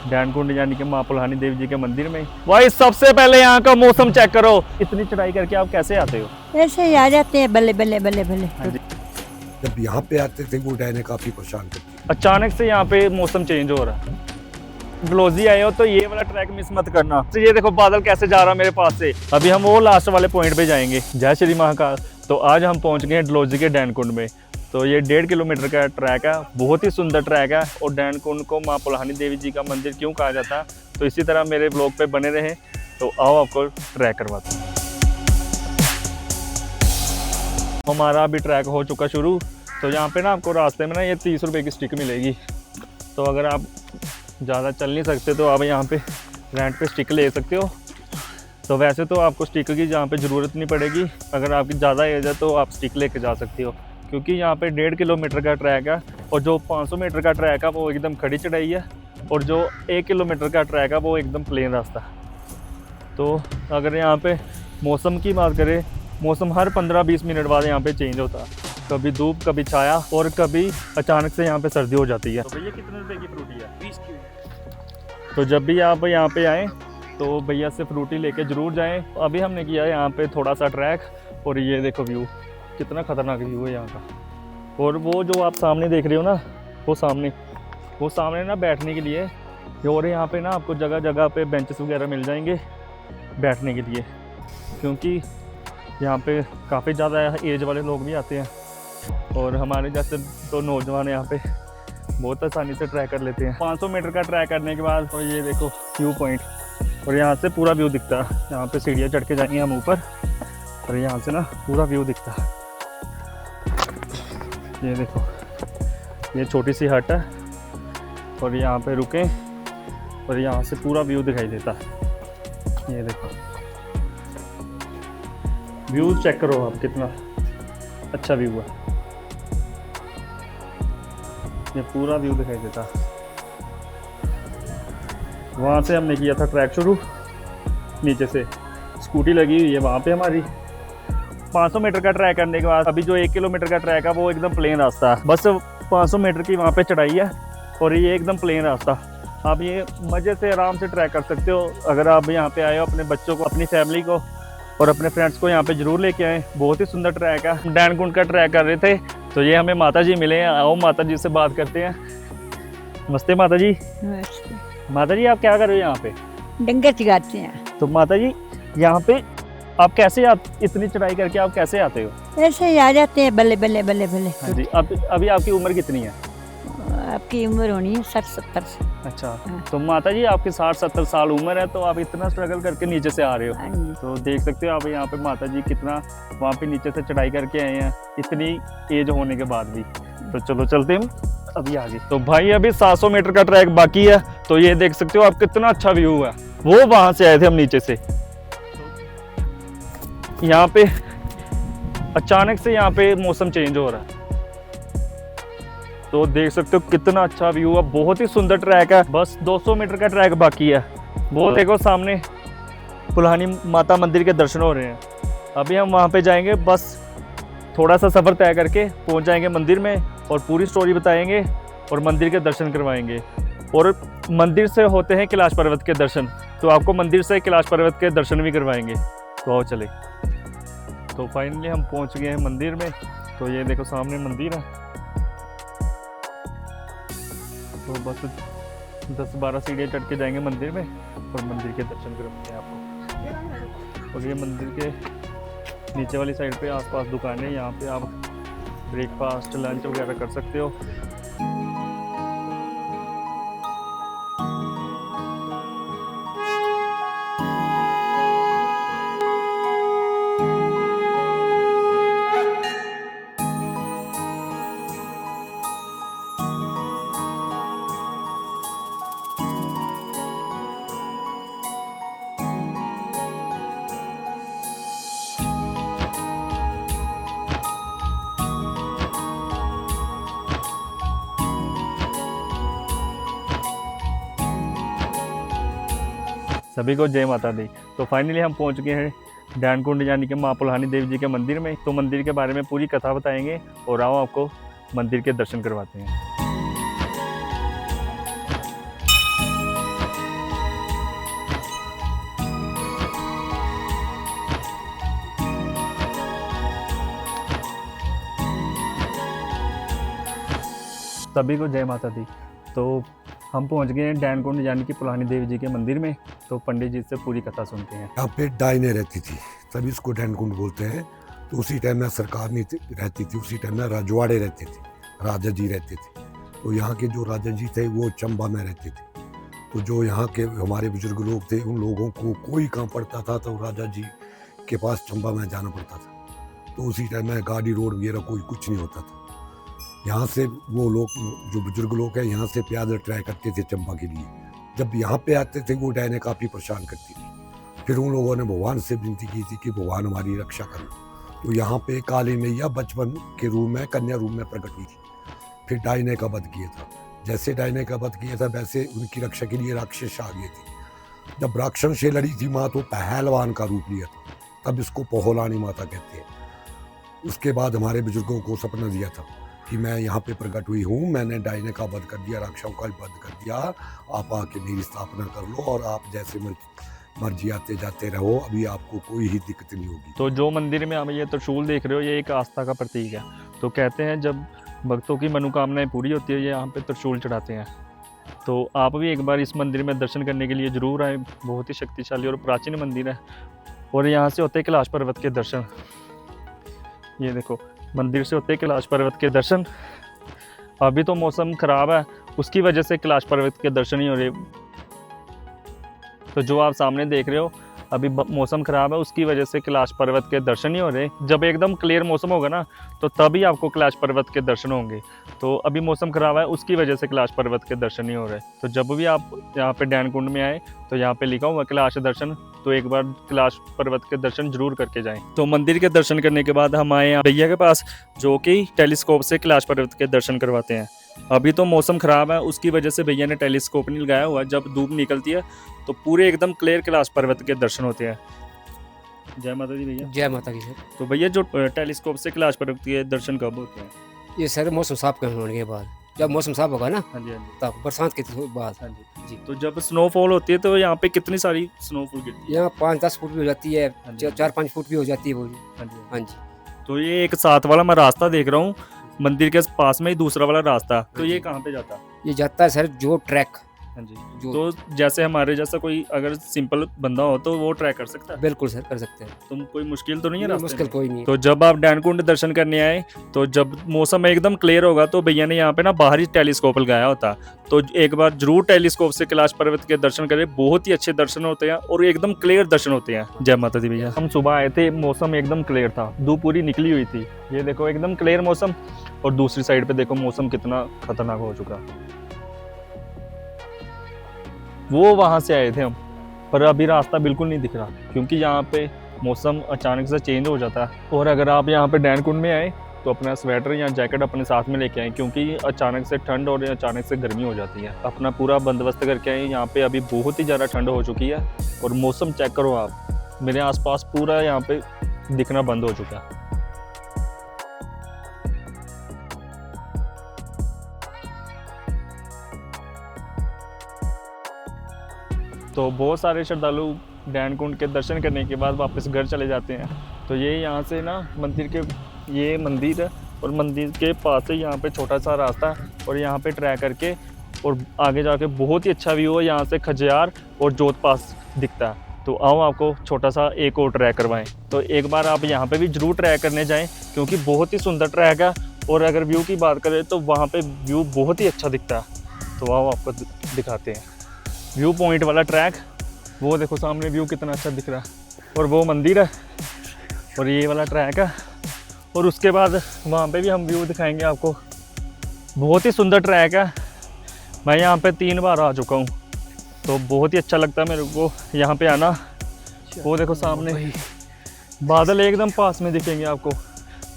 डैनकुंड यानी कि मां पुल्हानी देवी जी के मंदिर में। भाई सबसे पहले यहाँ का मौसम चेक करो, इतनी चढ़ाई करके आप कैसे आते हो? ऐसे ही आ जाते हैं, बल्ले बल्ले बल्ले बल्ले। हाँ जी। जब यहाँ पे आते थे वो डायने काफी परेशान करती। अचानक से यहाँ पे मौसम चेंज हो रहा है। डलहौजी आए हो तो ये वाला ट्रैक मिस मत करना। तो ये देखो बादल कैसे जा रहा है मेरे पास से। अभी हम वो लास्ट वाले पॉइंट पे जाएंगे। जय श्री महाकाल। तो आज हम पहुंच गए हैं डलहौजी के डैनकुंड में। तो ये 1.5 किलोमीटर का ट्रैक है, बहुत ही सुंदर ट्रैक है। और डैनकुंड को मां पुल्हानी देवी जी का मंदिर क्यों कहा जाता है, तो इसी तरह मेरे ब्लॉग पे बने रहें। तो आओ आपको ट्रैक करवाते हैं। हमारा अभी ट्रैक हो चुका शुरू। तो यहाँ पे ना आपको रास्ते में ना ये 30 रुपये की स्टिक मिलेगी। तो अगर आप ज़्यादा चल नहीं सकते तो आप यहाँ पे रेंट पे स्टिक ले सकते हो। तो वैसे तो आपको स्टिक की यहाँ पे ज़रूरत नहीं पड़ेगी। अगर आपकी ज़्यादा एज है तो आप स्टिक लेके जा सकते हो, क्योंकि यहाँ पे 1.5 किलोमीटर का ट्रैक है। और जो 500 मीटर का ट्रैक है वो एकदम खड़ी चढ़ाई है, और जो 1 किलोमीटर का ट्रैक है वो एकदम प्लेन रास्ता है। तो अगर यहाँ पे मौसम की बात करें, मौसम हर 15-20 मिनट बाद यहाँ पे चेंज होता है। कभी धूप, कभी छाया, और कभी अचानक से यहाँ पे सर्दी हो जाती है। तो भैया कितने रुपए की फ्रूटी है? 20 की। तो जब भी आप यहाँ पे आएँ तो भैया से फ्रूटी लेके ज़रूर जाएं। अभी हमने किया है यहाँ पे थोड़ा सा ट्रैक, और ये देखो व्यू, कितना खतरनाक व्यू है यहाँ का। और वो जो आप सामने देख रहे हो ना, वो सामने ना बैठने के लिए, और यहाँ पे ना आपको जगह जगह पे बेंचेस वगैरह मिल जाएंगे बैठने के लिए, क्योंकि यहाँ पे काफ़ी ज़्यादा एज वाले लोग भी आते हैं। और हमारे जैसे तो नौजवान यहाँ पे बहुत आसानी से ट्रैक कर लेते हैं। 500 मीटर का ट्रैक करने के बाद तो ये देखो व्यू पॉइंट, और यहाँ से पूरा व्यू दिखता है। यहाँ पे सीढ़ियाँ चढ़ के जाएंगे हम ऊपर, और यहाँ से ना पूरा व्यू दिखता है। ये देखो, ये छोटी सी हट है, और यहाँ पे रुकें और यहाँ से पूरा व्यू दिखाई देता है। ये देखो व्यू चेक करो आप, कितना अच्छा व्यू है। ये पूरा व्यू दिखाई देता है। वहाँ से हमने किया था ट्रैक शुरू, नीचे से स्कूटी लगी हुई है वहाँ पे हमारी। 500 मीटर का ट्रैक करने के बाद अभी जो 1 किलोमीटर का ट्रैक है वो एकदम प्लेन रास्ता है। बस 500 मीटर की वहाँ पे चढ़ाई है, और ये एकदम प्लेन रास्ता। आप ये मज़े से आराम से ट्रैक कर सकते हो। अगर आप यहाँ पे आए हो, अपने बच्चों को, अपनी फैमिली को और अपने फ्रेंड्स को यहाँ पे ज़रूर लेके आएँ। बहुत ही सुंदर ट्रैक है। डैनकुंड का ट्रैक कर रहे थे तो ये हमें माता जी मिले हैं। आओ माता जी से बात करते हैं। नमस्ते माता जी। माता जी आप क्या कर रहे हो यहाँ पे? डंगर चगाते हैं। तो माता जी यहाँ पे आप कैसे, आप इतनी चढ़ाई करके आप कैसे आते हो? ऐसे ही आ जाते हैं, बल्ले बल्ले बल्ले बल्ले। हाँ जी। अभी आपकी उम्र कितनी है? आपकी उम्र होनी है 60-70। अच्छा। हाँ। तो माता जी आपकी 60-70 साल उम्र है, तो आप इतना स्ट्रगल करके नीचे से आ रहे हो। हाँ जी। तो देख सकते हो आप यहाँ पे माता जी कितना वहाँ पे नीचे से चढ़ाई करके आए हैं, इतनी एज होने के बाद भी। तो चलो चलते हैं अभी आगे। तो भाई अभी 700 मीटर का ट्रैक बाकी है। तो ये देख सकते हो आप कितना अच्छा व्यू है। वो वहाँ से आए थे हम नीचे से। यहाँ पे अचानक से यहाँ पे मौसम चेंज हो रहा है। तो देख सकते हो कितना अच्छा व्यू है। बहुत ही सुंदर ट्रैक है। बस 200 मीटर का ट्रैक बाकी है। वो देखो सामने पुल्हानी माता मंदिर के दर्शन हो रहे हैं। अभी हम वहाँ पे जाएंगे, बस थोड़ा सा सफ़र तय करके पहुँच जाएंगे मंदिर में, और पूरी स्टोरी बताएंगे और मंदिर के दर्शन करवाएंगे। और मंदिर से होते हैं कैलाश पर्वत के दर्शन, तो आपको मंदिर से कैलाश पर्वत के दर्शन भी करवाएंगे। तो आओ चले। तो फाइनली हम पहुँच गए हैं मंदिर में। तो ये देखो सामने मंदिर है। तो बस 10-12 सीढ़ियाँ चढ़ के जाएंगे मंदिर में, और मंदिर के दर्शन करवाएंगे आपको। और ये मंदिर के नीचे वाली साइड पे आसपास दुकानें, यहाँ पे आप ब्रेकफास्ट, लंच वगैरह कर सकते हो। सभी को जय माता दी। तो फाइनली हम पहुंच गए हैं डैनकुंड यानी कि मां पुल्हानी देवी जी के मंदिर में। तो मंदिर के बारे में पूरी कथा बताएंगे, और आओ आपको मंदिर के दर्शन करवाते हैं। सभी को जय माता दी। तो हम पहुंच गए हैं डैन कुंड यानी कि पुलानी देवी जी के मंदिर में। तो पंडित जी से पूरी कथा सुनते हैं। यहाँ पे डाइने रहती थी, तभी इसको डैन कुंड बोलते हैं। तो उसी टाइम में सरकार नहीं रहती थी, उसी टाइम में रजवाड़े रहते थे, राजा जी रहते थे। तो यहाँ के जो राजा जी थे वो चंबा में रहते थे। तो जो यहाँ के हमारे बुजुर्ग लोग थे, उन लोगों को कोई काम पड़ता था तो राजा जी के पास चंबा में जाना पड़ता था। तो उसी टाइम में गाड़ी रोड वगैरह कोई कुछ नहीं होता था। यहाँ से वो लोग जो बुजुर्ग लोग हैं यहाँ से पैदल ट्राई करते थे चंबा के लिए। जब यहाँ पे आते थे वो डायने काफ़ी परेशान करती थी। फिर उन लोगों ने भगवान से विनती की थी कि भगवान हमारी रक्षा करो। तो यहाँ पे काली मैया बचपन के रूप में कन्या रूप में प्रकट हुई थी। फिर डायने का वध किया था। जैसे डायने का वध किया था वैसे उनकी रक्षा के लिए राक्षस आ गए थे। जब राक्षस से लड़ी थी माँ तो पहलवान का रूप लिया था, तब इसको पोहलानी माता कहते हैं। उसके बाद हमारे बुजुर्गों को सपना दिया था कि मैं यहाँ पे प्रकट हुई हूँ, मैंने डायने का वध कर दिया, राक्षसों का वध कर दिया, आप आके मेरी स्थापना कर लो और आप जैसे मर्जी आते जाते रहो, अभी आपको कोई ही दिक्कत नहीं होगी। तो जो मंदिर में आप ये त्रिशूल देख रहे हो ये एक आस्था का प्रतीक है। तो कहते हैं जब भक्तों की मनोकामनाएं पूरी होती है ये यहाँ पे त्रिशूल चढ़ाते हैं। तो आप भी एक बार इस मंदिर में दर्शन करने के लिए ज़रूर आए। बहुत ही शक्तिशाली और प्राचीन मंदिर है और यहाँ से होते हैं कैलाश पर्वत के दर्शन। ये देखो मंदिर से होते हैं कैलाश पर्वत के दर्शन। अभी तो मौसम ख़राब है उसकी वजह से कैलाश पर्वत के दर्शन ही हो रहे। तो जो आप सामने देख रहे हो अभी मौसम ख़राब है उसकी वजह से कैलाश पर्वत के दर्शन नहीं हो रहे। जब एकदम क्लियर मौसम होगा ना तो तभी आपको कैलाश पर्वत के दर्शन होंगे। तो अभी मौसम ख़राब है उसकी वजह से कैलाश पर्वत के दर्शन नहीं हो रहे। तो जब भी आप यहाँ पे डैन कुंड में आए तो यहाँ पे लिखा हुआ कैलाश दर्शन, तो एक बार कैलाश पर्वत के दर्शन जरूर करके जाएं। तो मंदिर के दर्शन करने के बाद हम आए भैया के पास जो कि टेलीस्कोप से कैलाश पर्वत के दर्शन करवाते हैं। अभी तो मौसम ख़राब है उसकी वजह से भैया ने टेलीस्कोप नहीं लगाया हुआ। जब धूप निकलती है तो पूरे एकदम क्लियर कैलाश पर्वत के दर्शन होते हैं। जय माता दी भैया। जय माता की सर। तो भैया जो टेलीस्कोप से कैलाश पर्वत के दर्शन कब होते हैं? ये सर मौसम साफ होने के बाद, जब मौसम साफ होगा ना हाँ जी हाँ जी तब बरसात के बाद। हाँ जी। तो जब स्नोफॉल होती है तो यहाँ पे कितनी सारी स्नोफॉल गिरती है? यहाँ 5-10 फुट भी हो जाती है, हाँ जी। 4-5 फुट भी हो जाती है वो। हाँ जी। हाँ जी। तो ये एक साथ वाला मैं रास्ता देख रहा हूँ मंदिर के पास में ही दूसरा वाला रास्ता, तो ये कहाँ पे जाता है? ये जाता है सर जो ट्रैक। हाँ जी। जो तो जैसे हमारे जैसा कोई अगर सिंपल बंदा हो तो वो ट्रैक कर सकता है? बिल्कुल सर कर सकते हैं। तुम कोई मुश्किल तो नहीं है नहीं, रास्ते मुश्किल में? कोई नहीं। तो जब आप डैन कुंड दर्शन करने आए तो जब मौसम एकदम क्लियर होगा तो भैया ने यहाँ पे ना बाहर ही टेलीस्कोप लगाया होता। तो एक बार जरूर टेलीस्कोप से कैलाश पर्वत के दर्शन करें, बहुत ही अच्छे दर्शन होते हैं और एकदम क्लियर दर्शन होते हैं। जय माता दी भैया। हम सुबह आए थे, मौसम एकदम क्लियर था, धूप पूरी निकली हुई थी। ये देखो एकदम क्लियर मौसम, और दूसरी साइड पे देखो मौसम कितना खतरनाक हो चुका। वो वहां से आए थे हम, पर अभी रास्ता बिल्कुल नहीं दिख रहा क्योंकि यहाँ पे मौसम अचानक से चेंज हो जाता है। और अगर आप यहाँ पे डैन कुंड में आए तो अपना स्वेटर या जैकेट अपने साथ में लेके आए क्योंकि अचानक से ठंड और अचानक से गर्मी हो जाती है। अपना पूरा बंदोबस्त करके आए। यहाँ पे अभी बहुत ही ज़्यादा ठंड हो चुकी है और मौसम चेक करो आप, मेरे आसपास पूरा यहाँ पे दिखना बंद हो चुका है। तो बहुत सारे श्रद्धालु डैन कुंड के दर्शन करने के बाद वापस घर चले जाते हैं। तो ये यहाँ से ना मंदिर के, ये मंदिर है और मंदिर के पास से यहाँ पे छोटा सा रास्ता है और यहाँ पे ट्रैक करके और आगे जाके बहुत ही अच्छा व्यू है। यहाँ से खजियार और जोत पास दिखता है। तो आओ आपको छोटा सा एक और ट्रैक करवाएं। तो एक बार आप यहाँ पे भी ज़रूर ट्रैक करने जाएं क्योंकि बहुत ही सुंदर ट्रैक है और अगर व्यू की बात करें तो वहाँ पे व्यू बहुत ही अच्छा दिखता है। तो आओ आपको दिखाते हैं व्यू पॉइंट वाला ट्रैक। वो देखो सामने व्यू कितना अच्छा दिख रहा है और वो मंदिर है और ये वाला ट्रैक है और उसके बाद वहाँ पे भी हम व्यू दिखाएंगे आपको। बहुत ही सुंदर ट्रैक है। मैं यहाँ पे 3 बार आ चुका हूँ तो बहुत ही अच्छा लगता है मेरे को यहाँ पे आना। वो देखो सामने बादल एकदम पास में दिखेंगे आपको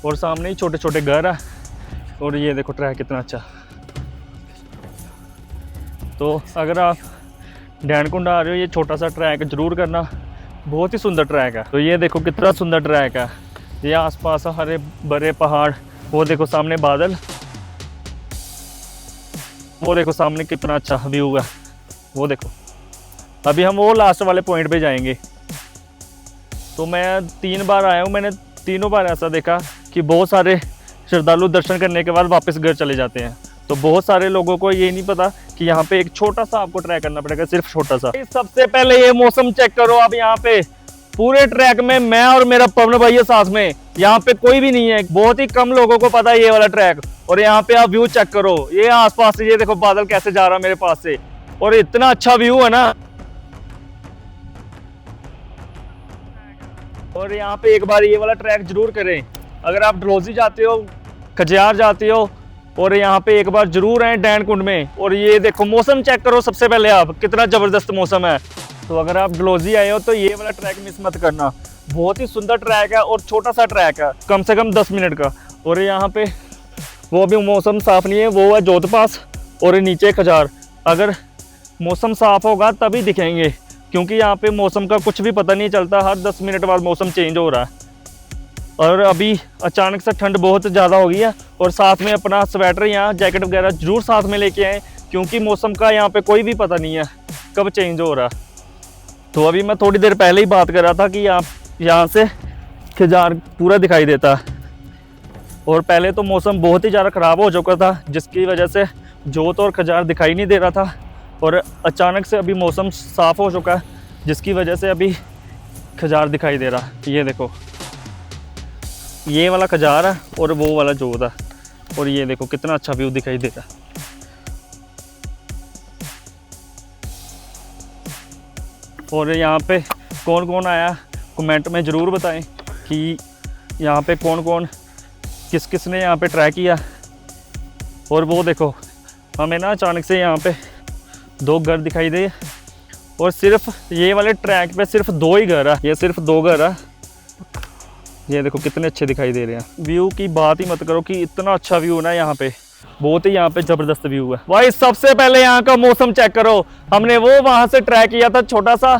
और सामने ही छोटे छोटे घर है और ये देखो ट्रैक कितना अच्छा। तो अगर आप डैन कुंड आ रहे हो ये छोटा सा ट्रैक जरूर करना, बहुत ही सुंदर ट्रैक है। तो ये देखो कितना सुंदर ट्रैक है। ये आसपास हरे भरे पहाड़, वो देखो सामने बादल, वो देखो सामने कितना अच्छा व्यू है। वो देखो अभी हम वो लास्ट वाले पॉइंट पे जाएंगे। तो मैं 3 बार आया हूँ, मैंने तीनों बार ऐसा देखा कि बहुत सारे श्रद्धालु दर्शन करने के बाद वापस घर चले जाते हैं। तो बहुत सारे लोगों को ये नहीं पता कि यहाँ पे एक छोटा सा आपको ट्रैक करना पड़ेगा, सिर्फ छोटा सा। सबसे पहले ये मौसम चेक करो आप, यहाँ पे पूरे ट्रैक में मैं और मेरा पवन भाई है साथ में, यहाँ पे कोई भी नहीं है, बहुत ही कम लोगों को पता है ये वाला ट्रैक। और यहाँ पे आप व्यू चेक करो, ये आसपास से ये देखो बादल कैसे जा रहा है मेरे पास से, और इतना अच्छा व्यू है ना। और यहाँ पे एक बार ये वाला ट्रैक जरूर करें, अगर आप डलहौजी जाते हो, खजियार जाते हो, और यहाँ पे एक बार जरूर आए डैन कुंड में। और ये देखो मौसम चेक करो सबसे पहले आप, कितना ज़बरदस्त मौसम है। तो अगर आप डलहौजी आए हो तो ये वाला ट्रैक मिस मत करना, बहुत ही सुंदर ट्रैक है और छोटा सा ट्रैक है, कम से कम 10 मिनट का। और यहाँ पे वो भी मौसम साफ़ नहीं है, वो है जोत पास और नीचे खजार। अगर मौसम साफ़ होगा तभी दिखेंगे, क्योंकि यहाँ पे मौसम का कुछ भी पता नहीं चलता, हर 10 मिनट बाद मौसम चेंज हो रहा है। और अभी अचानक से ठंड बहुत ज़्यादा हो गई है, और साथ में अपना स्वेटर या जैकेट वगैरह ज़रूर साथ में लेके आएँ, क्योंकि मौसम का यहाँ पे कोई भी पता नहीं है कब चेंज हो रहा है। तो अभी मैं थोड़ी देर पहले ही बात कर रहा था कि यहाँ से खिजार पूरा दिखाई देता है, और पहले तो मौसम बहुत ही ज़्यादा ख़राब हो चुका था, जिसकी वजह से जोत और खजार दिखाई नहीं दे रहा था। और अचानक से अभी मौसम साफ़ हो चुका है, जिसकी वजह से अभी खजार दिखाई दे रहा है। ये देखो, ये वाला खजार है और वो वाला जोत है, और ये देखो कितना अच्छा व्यू दिखाई दे रहा है। और यहाँ पे कौन कौन आया कमेंट में ज़रूर बताएं कि यहाँ पे कौन कौन किस किस ने यहाँ पे ट्राई किया। और वो देखो हमें ना अचानक से यहाँ पे 2 घर दिखाई दे, और सिर्फ ये वाले ट्रैक पे सिर्फ 2 ही घर है, ये सिर्फ 2 घर है। ये देखो कितने अच्छे दिखाई दे रहे हैं। व्यू की बात ही मत करो कि इतना अच्छा व्यू है ना यहाँ पे, बहुत ही यहाँ पे ज़बरदस्त व्यू है भाई। सबसे पहले यहाँ का मौसम चेक करो, हमने वो वहाँ से ट्रैक किया था छोटा सा,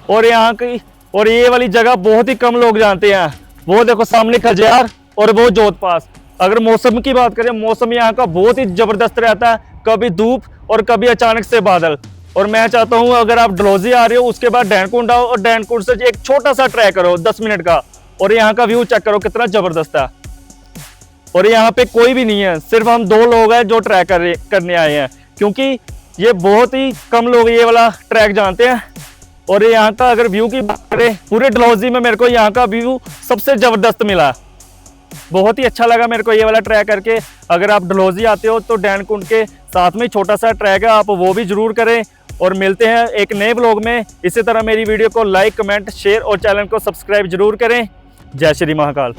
और यहाँ की और ये वाली जगह बहुत ही कम लोग जानते हैं। वो देखो सामने खजियार और वो जोत पास। अगर मौसम की बात करें, मौसम यहाँ का बहुत ही ज़बरदस्त रहता है, कभी धूप और कभी अचानक से बादल। और मैं चाहता हूँ अगर आप डलहौजी आ रहे हो उसके बाद डैन कुंड आओ, और डैन कुंड से एक छोटा सा ट्रैक करो 10 मिनट का, और यहाँ का व्यू चेक करो कितना ज़बरदस्त है। और यहाँ पे कोई भी नहीं है, सिर्फ हम 2 लोग हैं जो ट्रैक करने आए हैं, क्योंकि ये बहुत ही कम लोग ये वाला ट्रैक जानते हैं। और यहाँ का अगर व्यू की बात करें, पूरे डलहौजी में मेरे को यहाँ का व्यू सबसे ज़बरदस्त मिला, बहुत ही अच्छा लगा मेरे को ये वाला ट्रैक करके। अगर आप डलहौजी आते हो तो डैन कुंड के साथ में छोटा सा ट्रैक है, आप वो भी ज़रूर करें। और मिलते हैं एक नए ब्लॉग में। इसी तरह मेरी वीडियो को लाइक, कमेंट, शेयर और चैनल को सब्सक्राइब जरूर करें। जय श्री महाकाल।